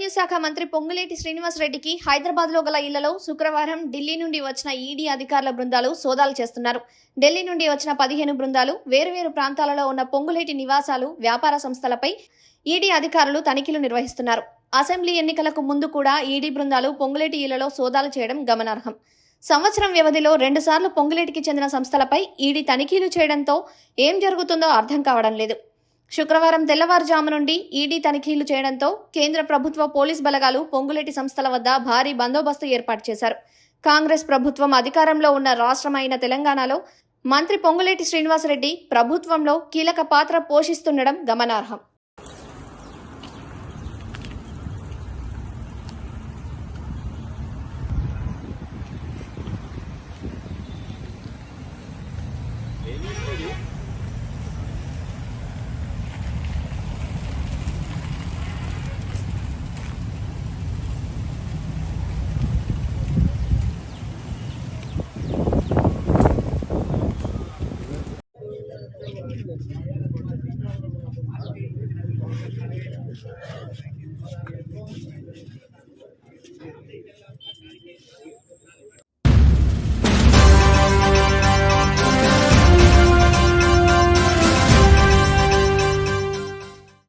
Revenue శాఖ మంత్రి పొంగులేటి శ్రీనివాసరెడ్డికి హైదరాబాద్లో గల ఇళ్లలో శుక్రవారం ఢిల్లీ నుండి వచ్చిన ఈడీ అధికారుల బృందాలు సోదాలు చేస్తున్నారు. ఢిల్లీ నుండి వచ్చిన 15 బృందాలు వేరువేరు ప్రాంతాలలో ఉన్న పొంగులేటి నివాసాలు, వ్యాపార సంస్థలపై ఈడీ అధికారులు తనిఖీలు నిర్వహిస్తున్నారు. అసెంబ్లీ ఎన్నికలకు ముందు కూడా ఈడీ బృందాలు పొంగులేటి ఇళ్లలో సోదాలు చేయడం గమనార్హం. సంవత్సరం వ్యవధిలో 2 సార్లు పొంగులేటికి చెందిన సంస్థలపై ఈడీ తనిఖీలు చేయడంతో ఏం జరుగుతుందో అర్థం కావడం లేదు. శుక్రవారం తెల్లవారుజాము నుండి ఈడీ తనిఖీలు చేయడంతో కేంద్ర ప్రభుత్వ పోలీస్ బలగాలు పొంగులేటి సంస్థల వద్ద భారీ బందోబస్తు ఏర్పాటు చేశారు. కాంగ్రెస్ ప్రభుత్వం అధికారంలో ఉన్న రాష్ట్రమైన తెలంగాణలో మంత్రి పొంగులేటి శ్రీనివాసరెడ్డి ప్రభుత్వంలో కీలక పాత్ర పోషిస్తుండడం గమనార్హం.